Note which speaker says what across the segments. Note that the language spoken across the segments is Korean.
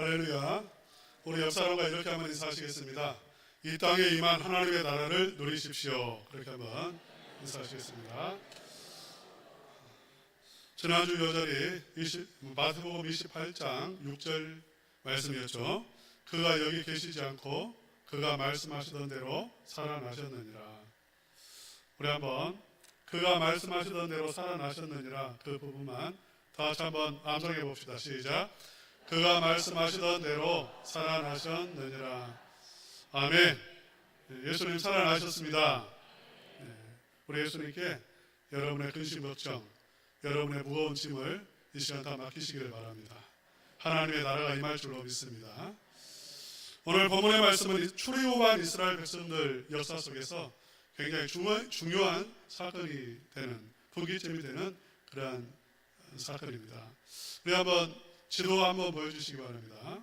Speaker 1: 할렐루야. 우리 옆 사람과 이렇게 한번 인사하시겠습니다. 이 땅에 임한 하나님의 나라를 누리십시오. 그렇게 한번 인사하시겠습니다. 지난주 여절이 마태복음 28장 6절 말씀이었죠. 그가 여기 계시지 않고 그가 말씀하시던 대로 살아나셨느니라. 우리 한번 그가 말씀하시던 대로 살아나셨느니라 그 부분만 다 같이 한번 암송해 봅시다. 시작. 그가 말씀하시던 대로 살아나셨느니라. 아멘. 예수님 살아나셨습니다. 우리 예수님께 여러분의 근심 걱정, 여러분의 무거운 짐을 이 시간 다 맡기시기를 바랍니다. 하나님의 나라가 임할 줄로 믿습니다. 오늘 본문의 말씀은 출애굽한 이스라엘 백성들 역사 속에서 굉장히 중요한 사건이 되는, 분기점이 되는 그러한 사건입니다. 우리 한번 지도 한번 보여주시기 바랍니다.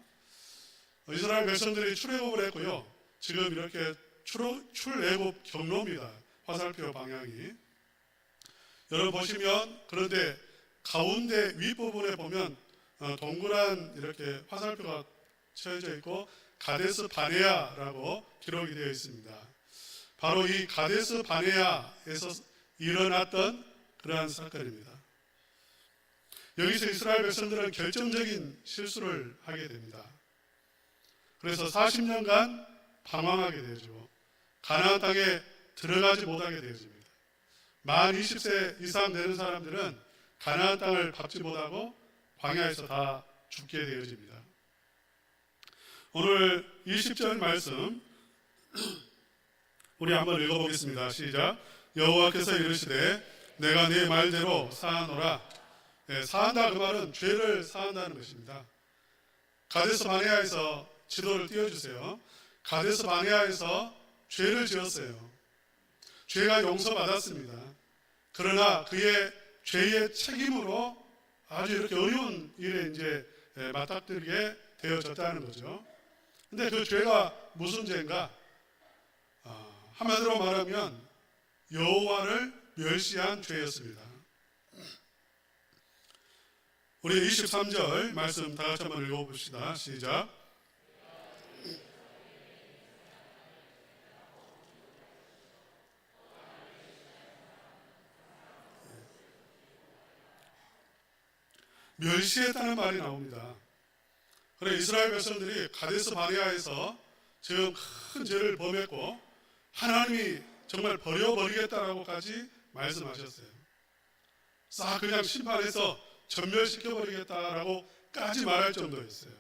Speaker 1: 이스라엘 백성들이 출애굽을 했고요. 지금 이렇게 출애굽 경로입니다. 화살표 방향이. 여러분 보시면, 그런데 가운데 윗부분에 보면 동그란 이렇게 화살표가 쳐져 있고 가데스 바네아라고 기록이 되어 있습니다. 바로 이 가데스 바네아에서 일어났던 그러한 사건입니다. 여기서 이스라엘 백성들은 결정적인 실수를 하게 됩니다. 그래서 40년간 방황하게 되죠. 가나안 땅에 들어가지 못하게 되어집니다. 만 20세 이상 되는 사람들은 가나안 땅을 밟지 못하고 광야에서 다 죽게 되어집니다. 오늘 20절 말씀 우리 한번 읽어보겠습니다. 시작. 여호와께서 이르시되 내가 네 말대로 사하노라. 사한다, 그 말은 죄를 사한다는 것입니다. 가데스 바네아에서 지도를 띄워주세요. 가데스 바네아에서 죄를 지었어요. 죄가 용서받았습니다. 그러나 그의 죄의 책임으로 아주 이렇게 어려운 일에 이제 맞닥뜨리게 되어졌다는 거죠. 근데 그 죄가 무슨 죄인가? 한마디로 말하면 여호와를 멸시한 죄였습니다. 우리 23절 말씀 다 같이 한번 읽어봅시다. 시작. 멸시했다는 말이 나옵니다. 그래, 이스라엘 백성들이 가데스 바네아에서 지금 큰 죄를 범했고 하나님이 정말 버려버리겠다라고까지 말씀하셨어요. 싹 그냥 심판해서 전멸시켜버리겠다라고까지 말할 정도였어요.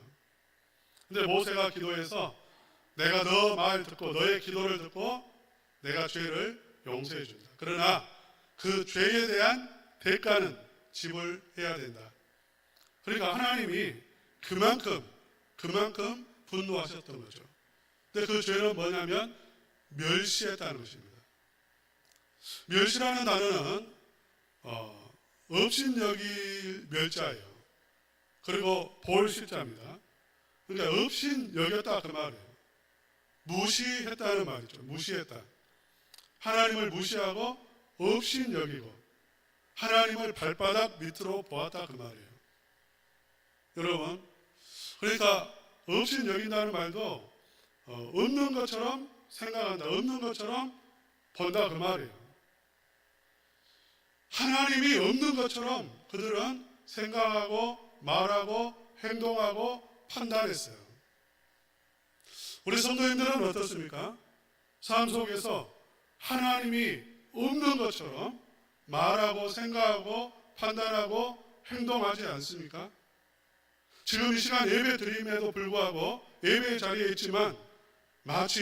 Speaker 1: 근데 모세가 기도해서 내가 너 말 듣고 너의 기도를 듣고 내가 죄를 용서해 준다. 그러나 그 죄에 대한 대가는 지불해야 된다. 그러니까 하나님이 그만큼 분노하셨던 거죠. 근데 그 죄는 뭐냐면 멸시했다는 것입니다. 멸시라는 단어는 업신여길 멸자예요. 그리고 볼 실자입니다. 그러니까 업신여겼다 그 말이에요. 무시했다는 말이죠. 무시했다. 하나님을 무시하고 업신여기고 하나님을 발바닥 밑으로 보았다 그 말이에요. 여러분, 그러니까 업신여긴다는 말도 없는 것처럼 생각한다, 없는 것처럼 본다 그 말이에요. 하나님이 없는 것처럼 그들은 생각하고 말하고 행동하고 판단했어요. 우리 성도님들은 어떻습니까? 삶 속에서 하나님이 없는 것처럼 말하고 생각하고 판단하고 행동하지 않습니까? 지금 이 시간 예배 드림에도 불구하고 예배 자리에 있지만 마치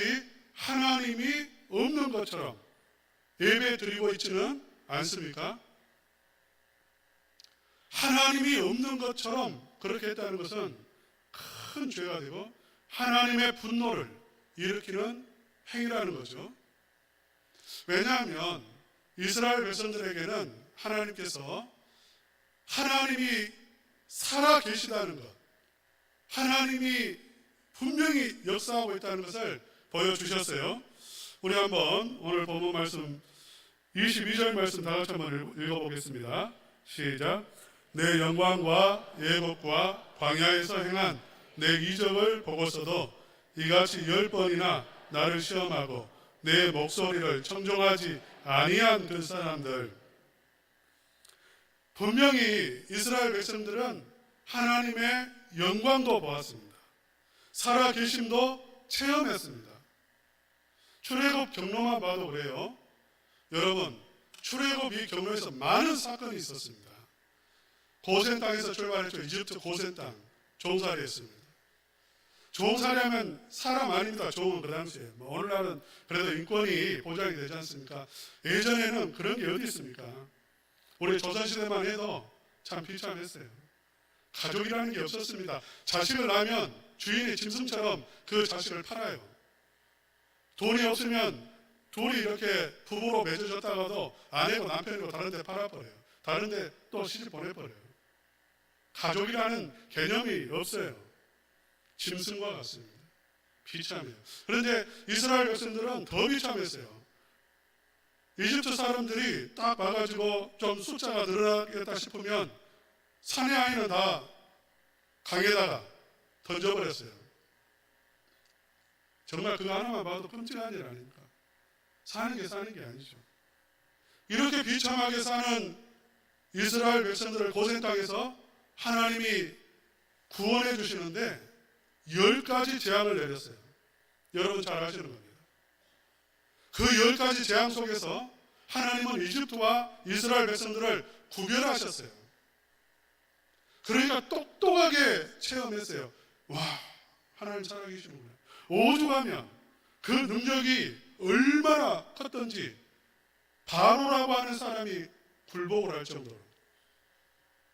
Speaker 1: 하나님이 없는 것처럼 예배 드리고 있지는 않습니까? 하나님이 없는 것처럼 그렇게 했다는 것은 큰 죄가 되고 하나님의 분노를 일으키는 행위라는 거죠. 왜냐하면 이스라엘 백성들에게는 하나님께서 하나님이 살아 계시다는 것, 하나님이 분명히 역사하고 있다는 것을 보여주셨어요. 우리 한번 오늘 본문 말씀 22절 말씀 다 같이 한번 읽어보겠습니다. 시작. 내 영광과 예복과 광야에서 행한 내 이적을 보고서도 이같이 10번이나 나를 시험하고 내 목소리를 청종하지 아니한 그 사람들, 분명히 이스라엘 백성들은 하나님의 영광도 보았습니다. 살아계심도 체험했습니다. 출애굽 경로만 봐도 그래요. 여러분, 출애굽 이 경로에서 많은 사건이 있었습니다. 고센 땅에서 출발했죠. 이집트 고센 땅 종살이했습니다. 종살이하면 사람 아닙니다. 종은 그 당시에. 오늘날은 그래도 인권이 보장이 되지 않습니까? 예전에는 그런 게 어디 있습니까? 우리 조선시대만 해도 참 비참했어요. 가족이라는 게 없었습니다. 자식을 낳으면 주인이 짐승처럼 그 자식을 팔아요. 돈이 없으면 둘이 이렇게 부부로 맺어졌다가도 아내고 남편이고 다른 데 팔아버려요. 다른 데 또 시집 보내버려요. 가족이라는 개념이 없어요. 짐승과 같습니다. 비참해요. 그런데 이스라엘 백성들은 더 비참했어요. 이집트 사람들이 딱 와가지고 좀 숫자가 늘어나겠다 싶으면 산의 아이는 다 강에다가 던져버렸어요. 정말 그거 하나만 봐도 끔찍한 일 아닙니까? 사는 게 아니죠. 이렇게 비참하게 사는 이스라엘 백성들을 고센 땅에서 하나님이 구원해 주시는데 10가지 재앙을 내렸어요. 여러분 잘 아시는 겁니다. 그 10가지 재앙 속에서 하나님은 이집트와 이스라엘 백성들을 구별하셨어요. 그러니까 똑똑하게 체험했어요. 와, 하나님 살아계시는구나. 오죽하면 그 능력이 얼마나 컸던지 바로라고 하는 사람이 굴복을 할 정도로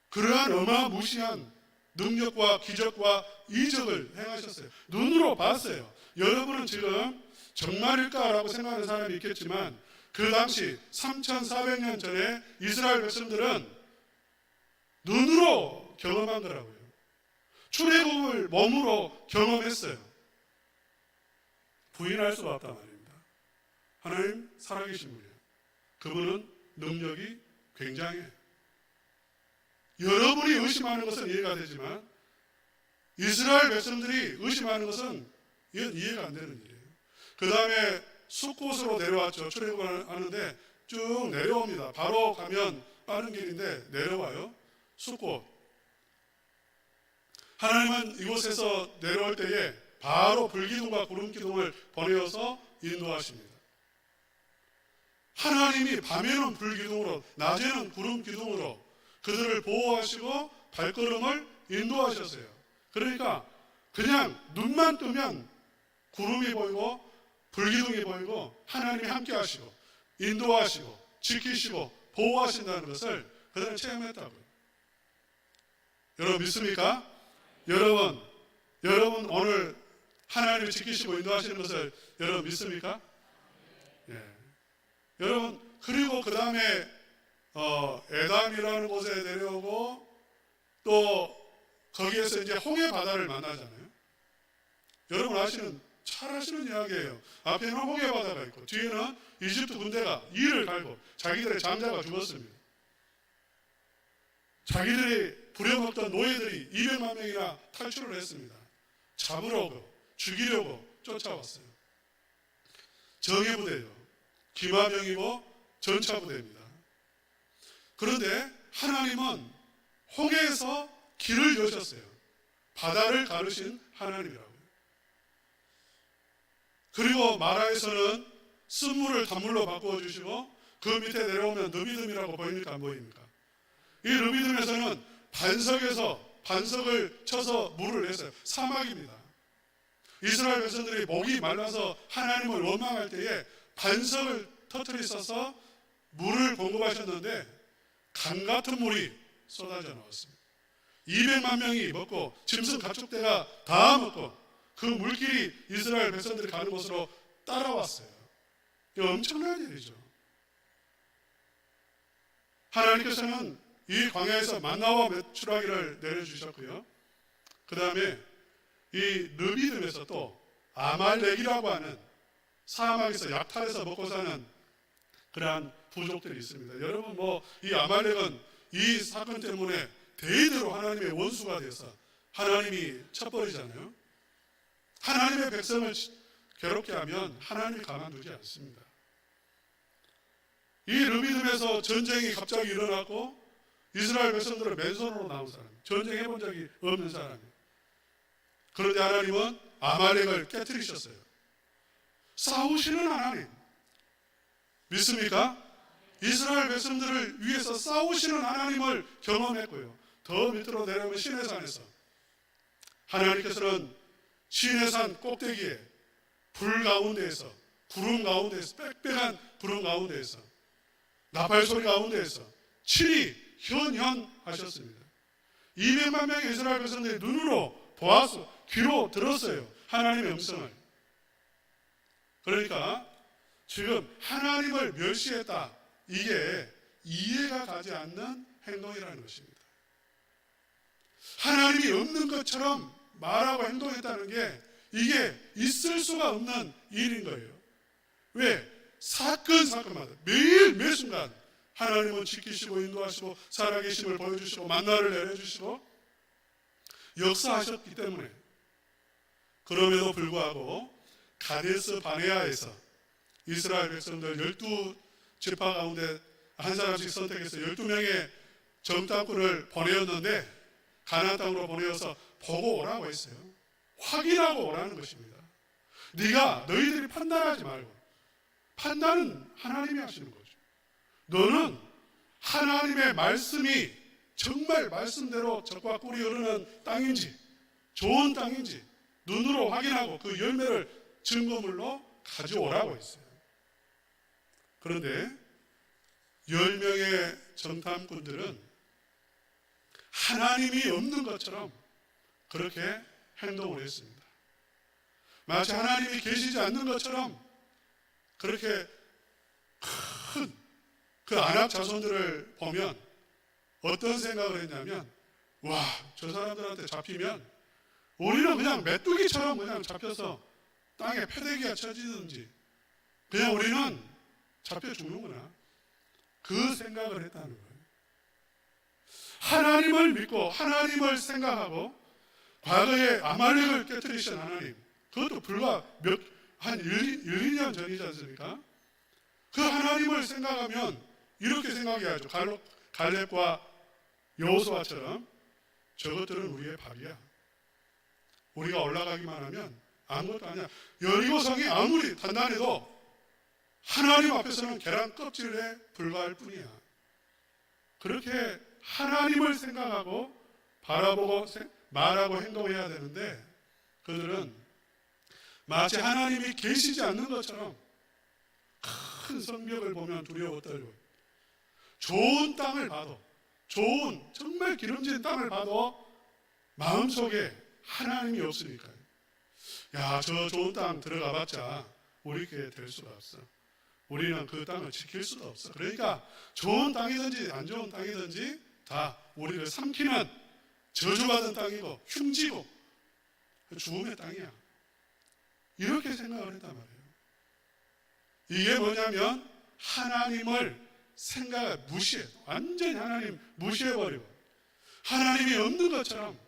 Speaker 1: 그러한 어마무시한 능력과 기적과 이적을 행하셨어요. 눈으로 봤어요. 여러분은 지금 정말일까라고 생각하는 사람이 있겠지만 그 당시 3400년 전에 이스라엘 백성들은 눈으로 경험한 거라고요. 출애굽을 몸으로 경험했어요. 부인할 수가 없단 말입니다. 하나님 살아계신 분이에요. 그분은 능력이 굉장해요. 여러분이 의심하는 것은 이해가 되지만 이스라엘 백성들이 의심하는 것은 이건 이해가 안 되는 일이에요. 그 다음에 숫곳으로 내려왔죠. 출애굽을 하는데 쭉 내려옵니다. 바로 가면 빠른 길인데 내려와요. 숫곳. 하나님은 이곳에서 내려올 때에 바로 불기둥과 구름기둥을 보내어서 인도하십니다. 하나님이 밤에는 불기둥으로 낮에는 구름기둥으로 그들을 보호하시고 발걸음을 인도하셨어요. 그러니까 그냥 눈만 뜨면 구름이 보이고 불기둥이 보이고 하나님이 함께 하시고 인도하시고 지키시고 보호하신다는 것을 그들은 체험했다고요. 여러분 믿습니까? 여러분 오늘 하나님이 지키시고 인도하시는 것을 여러분 믿습니까? 예. 여러분 그리고 그 다음에 에담이라는 곳에 내려오고 또 거기에서 이제 홍해 바다를 만나잖아요. 여러분 잘 아시는 이야기예요. 앞에는 홍해 바다가 있고 뒤에는 이집트 군대가 이를 갈고 자기들의 장자가 죽었습니다. 자기들이 부려먹던 노예들이 200만 명이나 탈출을 했습니다. 잡으러 오고 죽이려고 쫓아왔어요. 정예부대예요. 기마병이고 전차부대입니다. 그런데 하나님은 홍해에서 길을 여셨어요. 바다를 가르신 하나님이라고요. 그리고 마라에서는 쓴물을 단물로 바꾸어주시고 그 밑에 내려오면 느비듬이라고 보입니까? 안 보입니까? 이 느비듬에서는 반석을 쳐서 물을 냈어요. 사막입니다. 이스라엘 백성들이 목이 말라서 하나님을 원망할 때에 반석을 터뜨리셔서 물을 공급하셨는데 강 같은 물이 쏟아져 나왔습니다. 200만 명이 먹고 짐승 가축대가 다 먹고 그 물길이 이스라엘 백성들이 가는 곳으로 따라왔어요. 이거 엄청난 일이죠. 하나님께서는 이 광야에서 만나와 메추라기를 내려주셨고요. 그 다음에 이 르비딤에서 또 아말렉이라고 하는 사막에서 약탈해서 먹고 사는 그러한 부족들이 있습니다. 여러분 이 아말렉은 이 사건 때문에 대대로 하나님의 원수가 돼서 하나님이 쳐버리잖아요. 하나님의 백성을 괴롭게 하면 하나님이 가만두지 않습니다. 이 르비딤에서 전쟁이 갑자기 일어나고 이스라엘 백성들은 맨손으로 나온 사람, 전쟁해 본 적이 없는 사람이에요. 그런데 하나님은 아말렉을 깨뜨리셨어요. 싸우시는 하나님 믿습니까? 이스라엘 백성들을 위해서 싸우시는 하나님을 경험했고요. 더 밑으로 내려오면 시내산에서 하나님께서는 시내산 꼭대기에 불 가운데에서, 구름 가운데에서, 빽빽한 구름 가운데에서, 나팔 소리 가운데에서 친히 현현하셨습니다. 200만 명의 이스라엘 백성들이 눈으로 보았어, 귀로 들었어요. 하나님의 음성을. 그러니까 지금 하나님을 멸시했다, 이게 이해가 가지 않는 행동이라는 것입니다. 하나님이 없는 것처럼 말하고 행동했다는 게 이게 있을 수가 없는 일인 거예요. 왜? 사건마다 매일 매 순간 하나님은 지키시고 인도하시고 살아계심을 보여주시고 만나를 내려주시고 역사하셨기 때문에. 그럼에도 불구하고 가데스 바네아에서 이스라엘 백성들 12지파 가운데 한 사람씩 선택해서 12명의 정탐꾼을 보내었는데 가나안 땅으로 보내어서 보고 오라고 했어요. 확인하고 오라는 것입니다. 너희들이 판단하지 말고, 판단은 하나님이 하시는 거죠. 너는 하나님의 말씀이 정말 말씀대로 적과 꿀이 흐르는 땅인지, 좋은 땅인지 눈으로 확인하고 그 열매를 증거물로 가져오라고 했어요. 그런데 10명의 정탐꾼들은 하나님이 없는 것처럼 그렇게 행동을 했습니다. 마치 하나님이 계시지 않는 것처럼 그렇게 큰 그 아낙 자손들을 보면 어떤 생각을 했냐면, 와, 저 사람들한테 잡히면 우리는 그냥 메뚜기처럼 그냥 잡혀서 땅에 패대기가 쳐지든지 그냥 우리는 잡혀 죽는구나, 그 생각을 했다는 거예요. 하나님을 믿고 하나님을 생각하고 과거에 아말렉을 깨뜨리신 하나님, 그것도 불과 한 1, 2년 전이지 않습니까? 그 하나님을 생각하면 이렇게 생각해야죠. 갈렙과 여호수아처럼 저것들은 우리의 밥이야. 우리가 올라가기만 하면 아무것도 아니야. 여리고성이 아무리 단단해도 하나님 앞에서는 계란 껍질에 불과할 뿐이야. 그렇게 하나님을 생각하고 바라보고 말하고 행동해야 되는데, 그들은 마치 하나님이 계시지 않는 것처럼 큰 성벽을 보면 두려워 떨고, 좋은 땅을 봐도, 좋은 정말 기름진 땅을 봐도 마음속에 하나님이 없으니까요. 야, 저 좋은 땅 들어가 봤자 우리께 될 수가 없어. 우리는 그 땅을 지킬 수도 없어. 그러니까 좋은 땅이든지 안 좋은 땅이든지 다 우리를 삼키는 저주받은 땅이고 흉지고 죽음의 땅이야. 이렇게 생각을 했단 말이에요. 이게 뭐냐면 하나님을 무시해, 완전히 하나님 무시해버리고 하나님이 없는 것처럼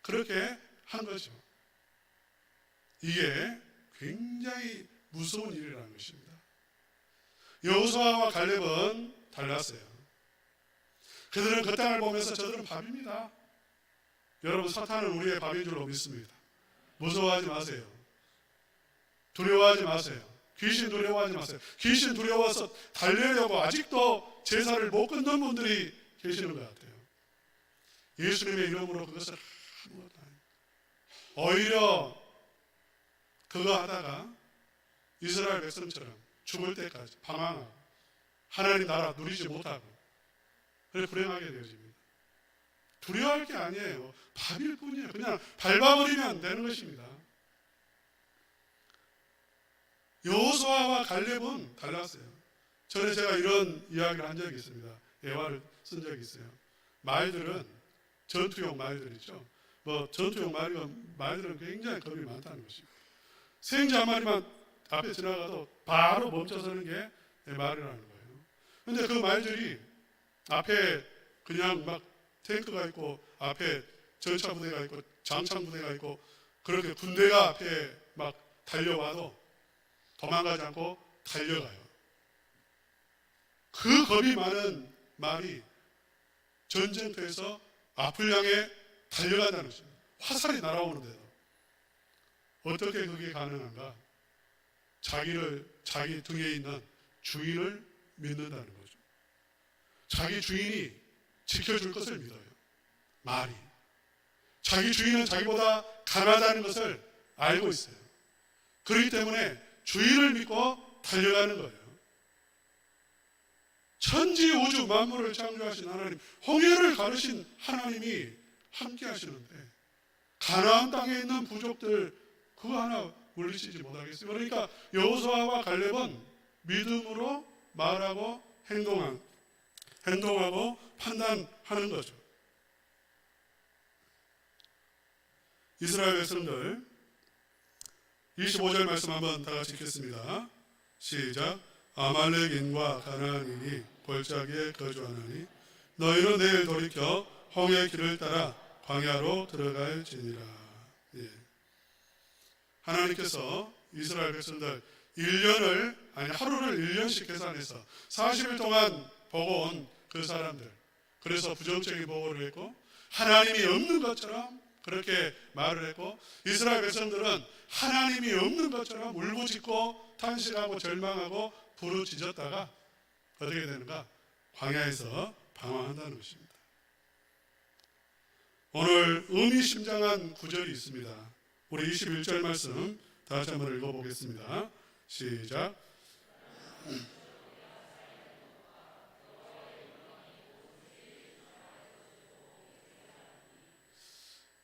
Speaker 1: 그렇게 한 거죠. 이게 굉장히 무서운 일이라는 것입니다. 여호수아와 갈렙은 달랐어요. 그들은 그 땅을 보면서 저들은 밥입니다. 여러분, 사탄은 우리의 밥인 줄로 믿습니다. 무서워하지 마세요. 두려워하지 마세요. 귀신 두려워하지 마세요. 귀신 두려워서 달래려고 아직도 제사를 못 끊는 분들이 계시는 것 같아요. 예수님의 이름으로 그것을 아무것도 아니에요. 오히려 그거 하다가 이스라엘 백성처럼 죽을 때까지 방황하고 하나님 나라 누리지 못하고 그래 불행하게 되어집니다. 두려워할 게 아니에요. 밥일 뿐이에요. 그냥 밟아버리면 되는 것입니다. 여호수아와 갈렙은 달랐어요. 전에 제가 이런 이야기를 한 적이 있습니다. 예화를 쓴 적이 있어요. 말들은 전투용 말들이죠. 전투용 말들은 굉장히 겁이 많다는 것입니다. 생쥐 한 마리만 앞에 지나가도 바로 멈춰서는 게 말이라는 거예요. 그런데 그 말들이 앞에 그냥 막 탱크가 있고 앞에 전차 부대가 있고 장창부대가 있고 그렇게 군대가 앞에 막 달려와도 도망가지 않고 달려가요. 그 겁이 많은 말이 전쟁터에서 앞을 향해 달려간다는 것입니다. 화살이 날아오는데도. 어떻게 그게 가능한가? 자기 등에 있는 주인을 믿는다는 거죠. 자기 주인이 지켜줄 것을 믿어요. 말이. 자기 주인은 자기보다 강하다는 것을 알고 있어요. 그렇기 때문에 주인을 믿고 달려가는 거예요. 천지 우주 만물을 창조하신 하나님, 홍해를 가르신 하나님이 함께 하시는데 가나안 땅에 있는 부족들 그거 하나 물리치지 못하겠어요. 그러니까 여호수아와 갈렙은 믿음으로 말하고 행동하고 판단하는 거죠. 이스라엘 백성들 25절 말씀 한번 다 같이 읽겠습니다. 시작. 아말렉인과 가나안인이 골짜기에 거주하나니 너희는 내일 돌이켜 홍해 길을 따라 광야로 들어갈지니라. 예. 하나님께서 이스라엘 백성들 하루를 1년씩 계산해서 40일 동안 보고 온 그 사람들, 그래서 부정적인 보고를 했고 하나님이 없는 것처럼 그렇게 말을 했고 이스라엘 백성들은 하나님이 없는 것처럼 울부짖고 탄식하고 절망하고 부르짖었다가 어떻게 되는가? 광야에서 방황한다는 것입니다. 오늘 의미심장한 구절이 있습니다. 우리 21절 말씀 다시 한번 읽어보겠습니다. 시작.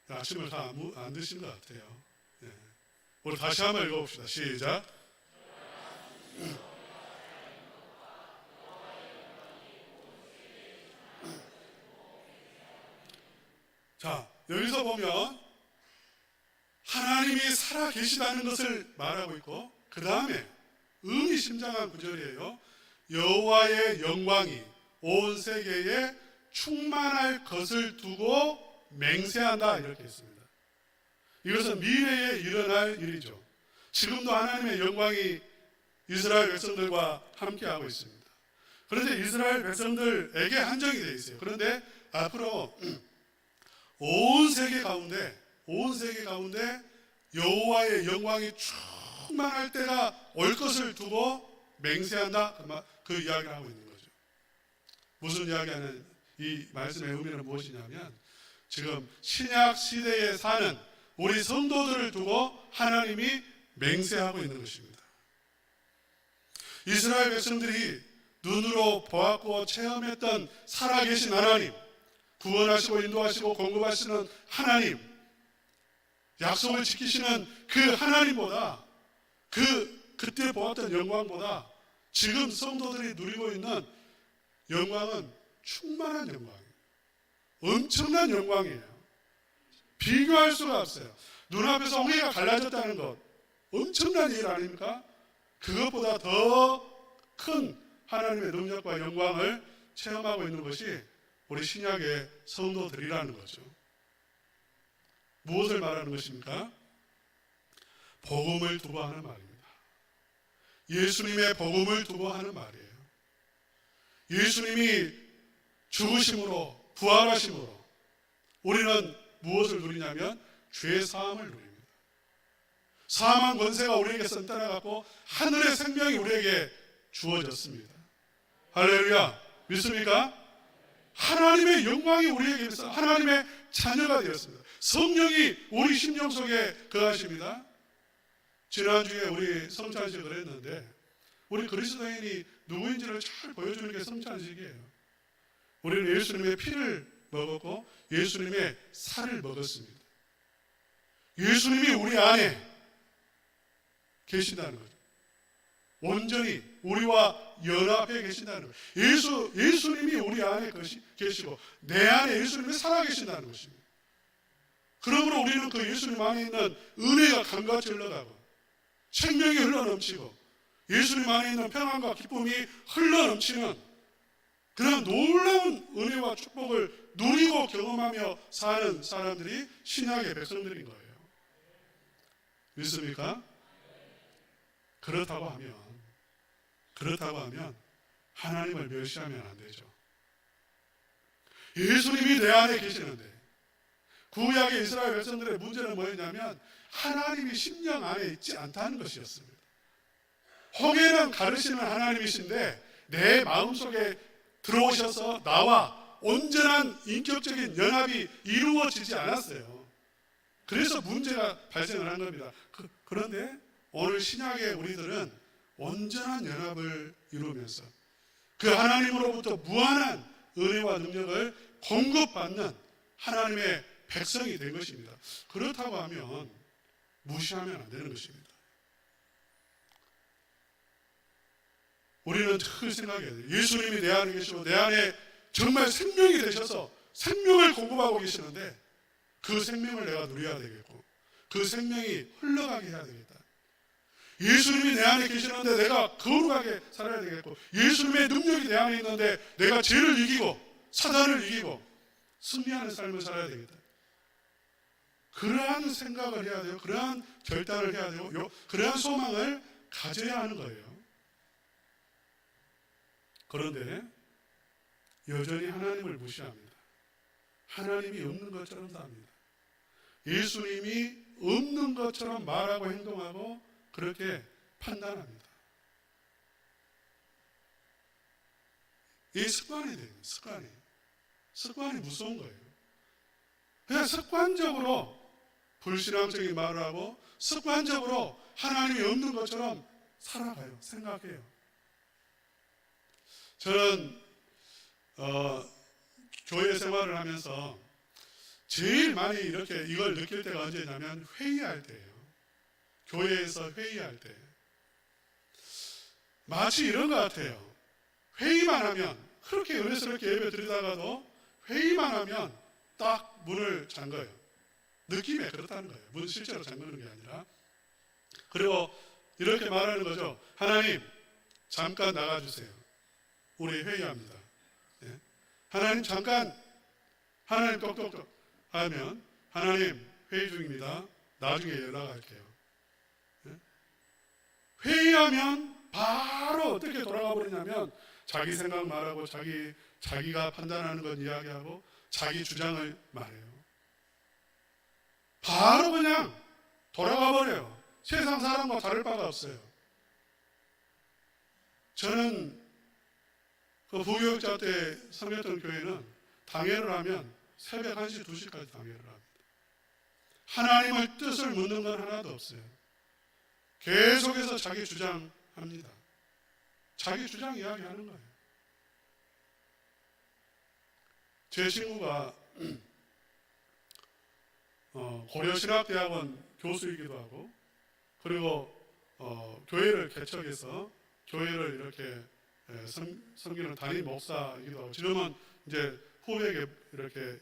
Speaker 1: 아침을 다 안 드신 것 같아요. 네. 우리 다시 한번 읽어봅시다. 시작. 자, 여기서 보면 하나님이 살아 계시다는 것을 말하고 있고 그 다음에 의미심장한 구절이에요. 여호와의 영광이 온 세계에 충만할 것을 두고 맹세한다 이렇게 했습니다. 이것은 미래에 일어날 일이죠. 지금도 하나님의 영광이 이스라엘 백성들과 함께하고 있습니다. 그런데 이스라엘 백성들에게 한정이 되어 있어요. 그런데 앞으로 온 세계 가운데 여호와의 영광이 충만할 때가 올 것을 두고 맹세한다 그 이야기를 하고 있는 거죠. 무슨 이야기하는 이 말씀의 의미는 무엇이냐면 지금 신약 시대에 사는 우리 성도들을 두고 하나님이 맹세하고 있는 것입니다. 이스라엘 백성들이 눈으로 보았고 체험했던 살아계신 하나님, 구원하시고 인도하시고 공급하시는 하나님, 약속을 지키시는 그 하나님보다 그때 보았던 영광보다 지금 성도들이 누리고 있는 영광은 충만한 영광이에요. 엄청난 영광이에요. 비교할 수가 없어요. 눈앞에서 홍해가 갈라졌다는 것 엄청난 일 아닙니까? 그것보다 더 큰 하나님의 능력과 영광을 체험하고 있는 것이 우리 신약의 성도들이라는 거죠. 무엇을 말하는 것입니까? 복음을 두고 하는 말입니다. 예수님의 복음을 두고 하는 말이에요. 예수님이 죽으심으로 부활하심으로 우리는 무엇을 누리냐면 죄 사함을 누립니다. 사망 권세가 우리에게서 떠나갔고 하늘의 생명이 우리에게 주어졌습니다. 할렐루야. 믿습니까? 하나님의 영광이 우리에게 있어 하나님의 자녀가 되었습니다. 성령이 우리 심령 속에 거하십니다. 지난주에 우리 성찬식을 했는데 우리 그리스도인이 누구인지를 잘 보여주는 게 성찬식이에요. 우리는 예수님의 피를 먹었고 예수님의 살을 먹었습니다. 예수님이 우리 안에 계신다는 거죠. 온전히 우리와 연합해 계신다는 거예요. 예수님이 우리 안에 계시고 내 안에 예수님이 살아계신다는 것입니다. 그러므로 우리는 그 예수님 안에 있는 은혜가 강같이 흘러가고 생명이 흘러넘치고 예수님 안에 있는 평안과 기쁨이 흘러넘치는 그런 놀라운 은혜와 축복을 누리고 경험하며 사는 사람들이 신약의 백성들인 거예요. 믿습니까? 그렇다고 하면 하나님을 멸시하면 안 되죠. 예수님이 내 안에 계시는데, 구약의 이스라엘 백성들의 문제는 뭐였냐면 하나님이 심령 안에 있지 않다는 것이었습니다. 홍해는 가르시는 하나님이신데 내 마음속에 들어오셔서 나와 온전한 인격적인 연합이 이루어지지 않았어요. 그래서 문제가 발생을 한 겁니다. 그런데 오늘 신약의 우리들은 온전한 연합을 이루면서 그 하나님으로부터 무한한 은혜와 능력을 공급받는 하나님의 백성이 된 것입니다. 그렇다고 하면 무시하면 안 되는 것입니다. 우리는 늘 생각해야 돼요. 예수님이 내 안에 계시고 내 안에 정말 생명이 되셔서 생명을 공급하고 계시는데 그 생명을 내가 누려야 되겠고 그 생명이 흘러가게 해야 되겠다. 예수님이 내 안에 계시는데 내가 거룩하게 살아야 되겠고 예수님의 능력이 내 안에 있는데 내가 죄를 이기고 사단을 이기고 승리하는 삶을 살아야 되겠다. 그러한 생각을 해야 돼요. 그러한 결단을 해야 되고 그러한 소망을 가져야 하는 거예요. 그런데 여전히 하나님을 무시합니다. 하나님이 없는 것처럼 삽니다. 예수님이 없는 것처럼 말하고 행동하고 그렇게 판단합니다. 이 습관이 돼요. 습관이 무서운 거예요. 그냥 습관적으로 불신앙적인 말을 하고 습관적으로 하나님이 없는 것처럼 살아가요. 생각해요. 저는 교회 생활을 하면서 제일 많이 이렇게 이걸 느낄 때가 언제냐면 회의할 때예요. 교회에서 회의할 때 마치 이런 것 같아요. 회의만 하면 그렇게 은혜스럽게 예배 드리다가도 회의만 하면 딱 문을 잠가요. 느낌에 그렇다는 거예요. 문 실제로 잠그는 게 아니라. 그리고 이렇게 말하는 거죠. 하나님 잠깐 나가주세요. 우리 회의합니다. 네. 하나님 잠깐, 하나님 똑똑똑 하면 하나님 회의 중입니다. 나중에 연락할게요. 네. 회의하면 바로 어떻게 돌아가 버리냐면 자기 생각 말하고 자기가 판단하는 건 이야기하고 자기 주장을 말해요. 바로 그냥 돌아가 버려요. 세상 사람과 다를 바가 없어요. 저는 그 부교육자 때 섬겼던 교회는 당회를 하면 새벽 1시, 2시까지 당회를 합니다. 하나님의 뜻을 묻는 건 하나도 없어요. 계속해서 자기 주장합니다. 자기 주장 이야기하는 거예요. 제 친구가 고려신학대학원 교수이기도 하고 그리고 교회를 개척해서 교회를 이렇게 섬기는 담임 목사이기도 하고 지금은 이제 후배에게 이렇게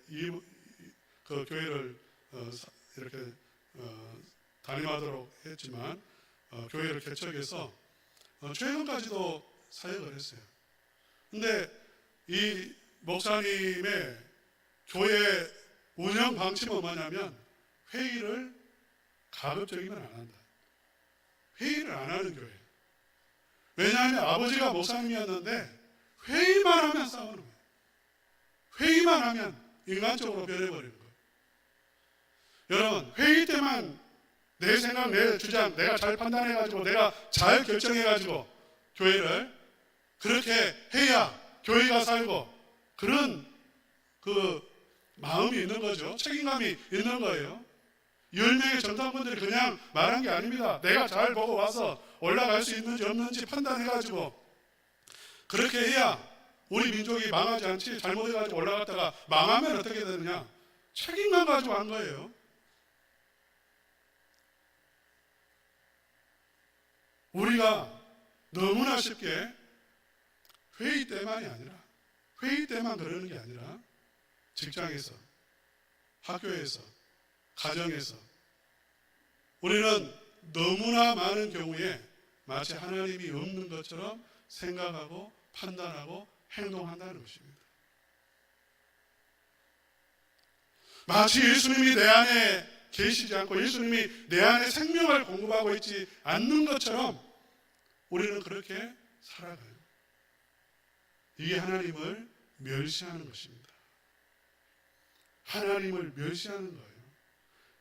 Speaker 1: 그 교회를 이렇게 담임하도록 했지만 교회를 개척해서 최근까지도 사역을 했어요. 근데 이 목사님의 교회 운영 방침은 뭐냐면 회의를 가급적이면 안 한다. 회의를 안 하는 교회. 왜냐하면 아버지가 목사님이었는데 회의만 하면 싸우는 거예요. 회의만 하면 인간적으로 변해버리는 거예요. 여러분 회의 때만 내 생각, 내 주장, 내가 잘 판단해가지고 내가 잘 결정해가지고 교회를 그렇게 해야 교회가 살고 그런 그 마음이 있는 거죠. 책임감이 있는 거예요. 10명의 정당분들이 그냥 말한 게 아닙니다. 내가 잘 보고 와서 올라갈 수 있는지 없는지 판단해가지고 그렇게 해야 우리 민족이 망하지 않지. 잘못해가지고 올라갔다가 망하면 어떻게 되느냐. 책임감 가지고 한 거예요. 우리가 너무나 쉽게 회의 때만이 아니라 회의 때만 그러는 게 아니라 직장에서, 학교에서, 가정에서 우리는 너무나 많은 경우에 마치 하나님이 없는 것처럼 생각하고 판단하고 행동한다는 것입니다. 마치 예수님이 내 안에 계시지 않고 예수님이 내 안에 생명을 공급하고 있지 않는 것처럼 우리는 그렇게 살아가요. 이게 하나님을 멸시하는 것입니다. 하나님을 멸시하는 거예요.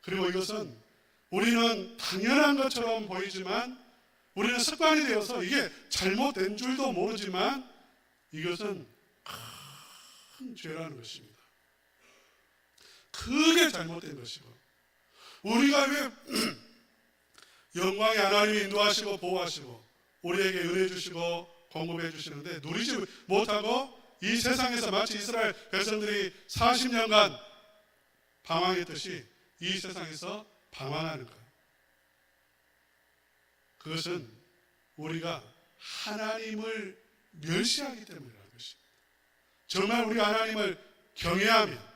Speaker 1: 그리고 이것은 우리는 당연한 것처럼 보이지만 우리는 습관이 되어서 이게 잘못된 줄도 모르지만 이것은 큰 죄라는 것입니다. 크게 잘못된 것이고 우리가 왜 영광의 하나님이 인도하시고 보호하시고 우리에게 은혜 주시고 공급해 주시는데 누리지 못하고 이 세상에서 마치 이스라엘 백성들이 40년간 방황했듯이 이 세상에서 방황하는 거예요. 그것은 우리가 하나님을 멸시하기 때문이라는 것입니다. 정말 우리가 하나님을 경외하면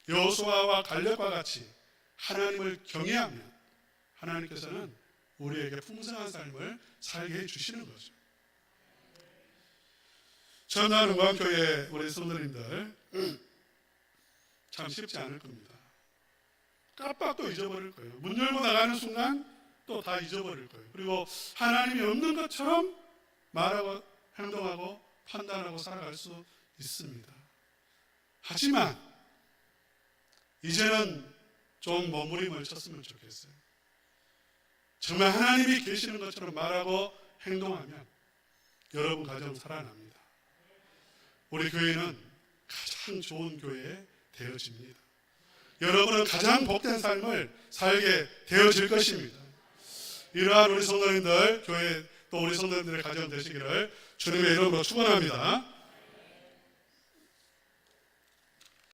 Speaker 1: 여호수아와 갈렙과 같이 하나님을 경외하면 하나님께서는 우리에게 풍성한 삶을 살게 해주시는 거죠. 전남은광교회 우리 성도님들 참 쉽지 않을 겁니다. 깜빡도 잊어버릴 거예요. 문 열고 나가는 순간 또 다 잊어버릴 거예요. 그리고 하나님이 없는 것처럼 말하고 행동하고 판단하고 살아갈 수 있습니다. 하지만 이제는 좀 머무림을 쳤으면 좋겠어요. 정말 하나님이 계시는 것처럼 말하고 행동하면 여러분 가정 살아납니다. 우리 교회는 가장 좋은 교회 되어집니다. 여러분은 가장 복된 삶을 살게 되어질 것입니다. 이러한 우리 성도님들, 교회 또 우리 성도님들의 가정 되시기를 주님의 이름으로 축원합니다.